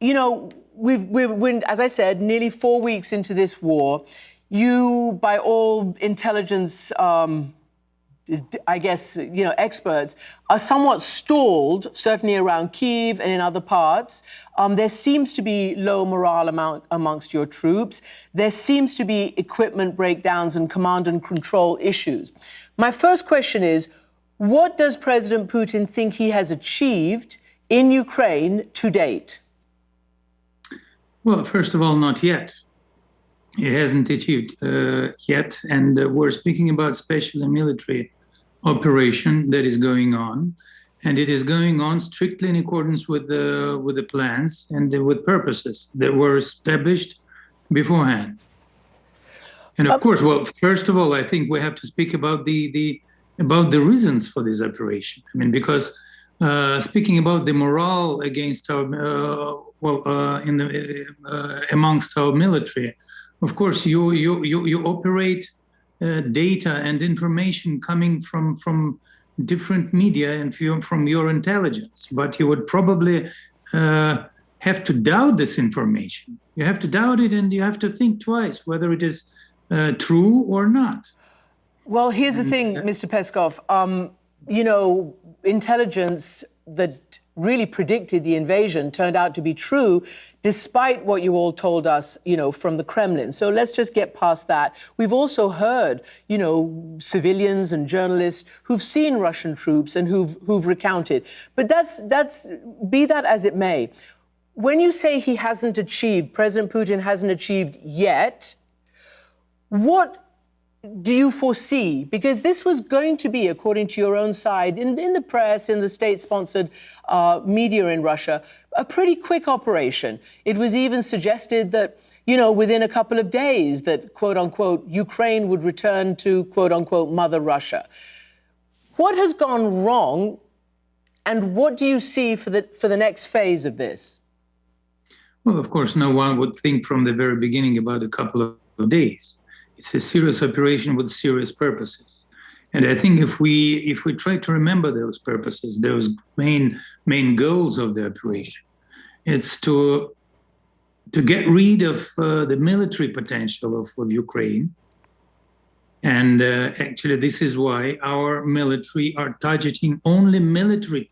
we're, as I said, nearly 4 weeks into this war. You, by all intelligence, I guess, experts, are somewhat stalled, certainly around Kyiv and in other parts. There seems to be low morale amongst your troops. There seems to be equipment breakdowns and command and control issues. My first question is, what does President Putin think he has achieved in Ukraine to date? Well, first of all, not yet. It hasn't achieved yet. And we're speaking about special and military operation that is going on. And it is going on strictly in accordance with the plans and with purposes that were established beforehand. And of course, well, first of all, I think we have to speak about the reasons for this operation. I mean, because speaking about the morale against our amongst our military, of course, you operate data and information coming from different media and from your intelligence, but you would probably have to doubt this information. You have to doubt it, and you have to think twice whether it is true or not. Well, here's the thing, Mr. Peskov. Intelligence that really predicted the invasion turned out to be true, despite what you all told us, from the Kremlin. So let's just get past that. We've also heard, civilians and journalists who've seen Russian troops and who've recounted. But that's be that as it may. When you say President Putin hasn't achieved yet, what do you foresee? Because this was going to be, according to your own side, in the press, in the state-sponsored media in Russia, a pretty quick operation. It was even suggested that, within a couple of days that, quote-unquote, Ukraine would return to, quote-unquote, Mother Russia. What has gone wrong, and what do you see for the next phase of this? Well, of course, no one would think from the very beginning about a couple of days. It's a serious operation with serious purposes. And I think if we try to remember those purposes, those main goals of the operation, it's to get rid of the military potential of Ukraine. And actually, this is why our military are targeting only military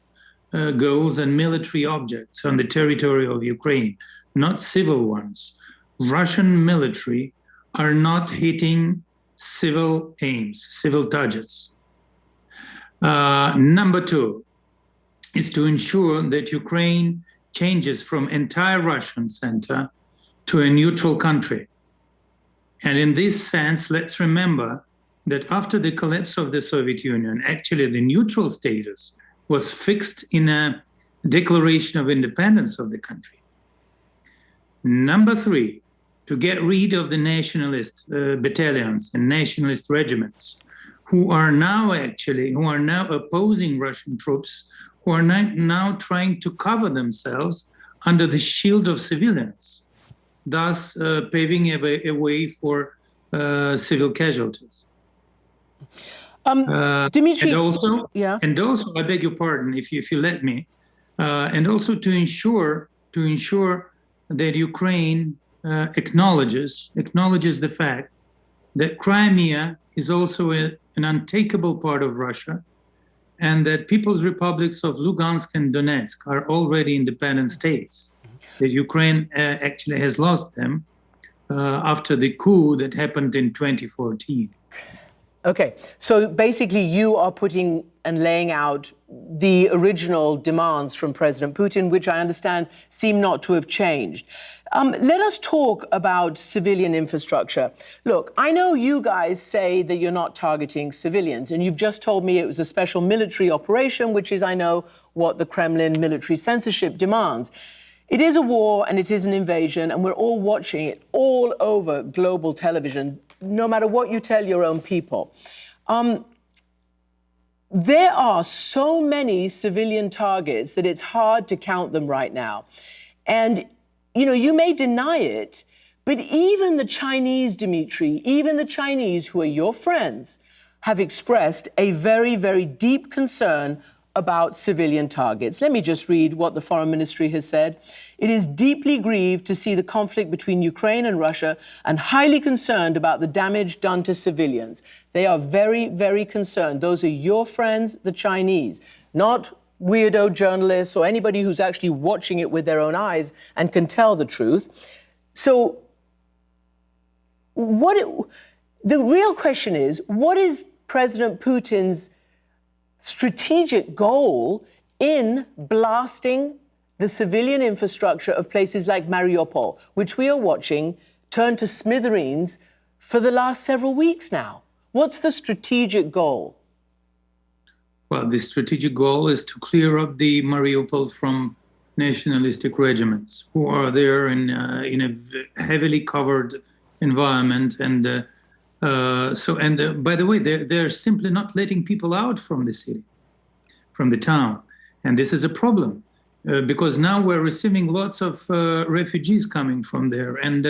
goals and military objects on the territory of Ukraine, not civil ones. Russian military are not hitting civil aims, civil targets. Number two is to ensure that Ukraine changes from entire Russian center to a neutral country. And in this sense, let's remember that after the collapse of the Soviet Union, actually the neutral status was fixed in a declaration of independence of the country. Number three, to get rid of the nationalist battalions and nationalist regiments who are now opposing Russian troops, who are now trying to cover themselves under the shield of civilians, thus paving a way for civil casualties. Dmitry, and also, I beg your pardon, if you let me, and also to ensure that Ukraine acknowledges the fact that Crimea is also an untakeable part of Russia, and that People's Republics of Lugansk and Donetsk are already independent states, that Ukraine actually has lost them after the coup that happened in 2014. Okay, so basically you are putting and laying out the original demands from President Putin, which I understand seem not to have changed. Let us talk about civilian infrastructure. Look, I know you guys say that you're not targeting civilians, and you've just told me it was a special military operation, which is, I know, what the Kremlin military censorship demands. It is a war and it is an invasion, and we're all watching it all over global television, no matter what you tell your own people. There are so many civilian targets that it's hard to count them right now. And, you may deny it, but even the Chinese, Dmitry, even the Chinese who are your friends, have expressed a very, very deep concern about civilian targets. Let me just read what the Foreign Ministry has said. It is deeply grieved to see the conflict between Ukraine and Russia and highly concerned about the damage done to civilians. They are very, very concerned. Those are your friends, the Chinese, not weirdo journalists or anybody who's actually watching it with their own eyes and can tell the truth. So the real question is, what is President Putin's strategic goal in blasting the civilian infrastructure of places like Mariupol, which we are watching turn to smithereens for the last several weeks now? What's the strategic goal? Well, the strategic goal is to clear up the Mariupol from nationalistic regiments who are there in a heavily covered environment. And by the way, they're simply not letting people out from the city, from the town. And this is a problem because now we're receiving lots of refugees coming from there. And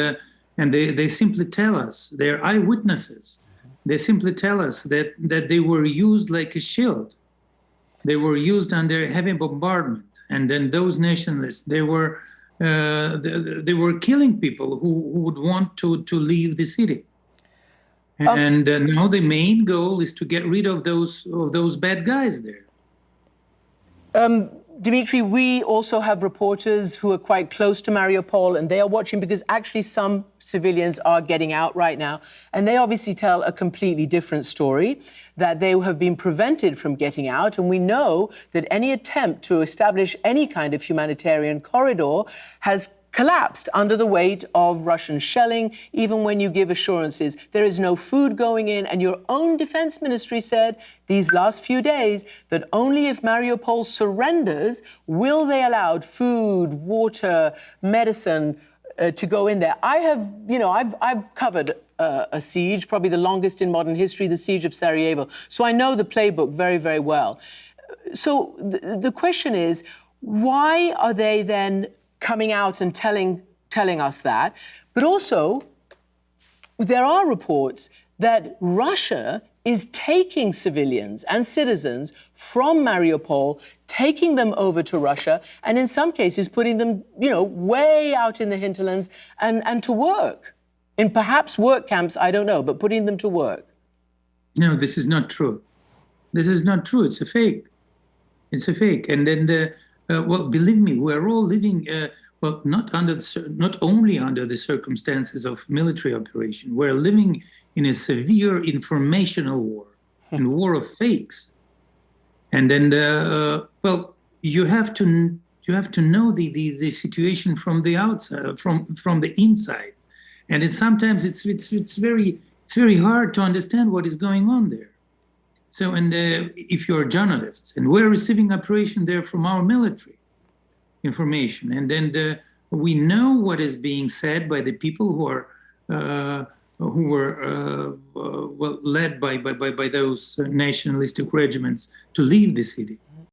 they simply tell us, they're eyewitnesses. They simply tell us that they were used like a shield. They were used under heavy bombardment. And then those nationalists, they were killing people who would want to leave the city. And now the main goal is to get rid of those bad guys there. Dmitry, we also have reporters who are quite close to Mariupol, and they are watching because actually some civilians are getting out right now. And they obviously tell a completely different story, that they have been prevented from getting out. And we know that any attempt to establish any kind of humanitarian corridor has collapsed under the weight of Russian shelling, even when you give assurances. There is no food going in, and your own defense ministry said these last few days that only if Mariupol surrenders will they allow food, water, medicine to go in there. I've covered a siege, probably the longest in modern history, the siege of Sarajevo. So I know the playbook very, very well. So the question is, why are they then coming out and telling us that? But also, there are reports that Russia is taking civilians and citizens from Mariupol, taking them over to Russia, and in some cases putting them, way out in the hinterlands and to work. In perhaps work camps, I don't know, but putting them to work. No, this is not true. This is not true. It's a fake. It's a fake. And then well, believe me, we're all living, not only under the circumstances of military operation. We're living in a severe informational war, and war of fakes. And then, you have to know the situation from the outside, from the inside, and sometimes it's very hard to understand what is going on there. So, and if you're journalists, and we're receiving information there from our military information, and then we know what is being said by the people who were led by those nationalistic regiments to leave the city.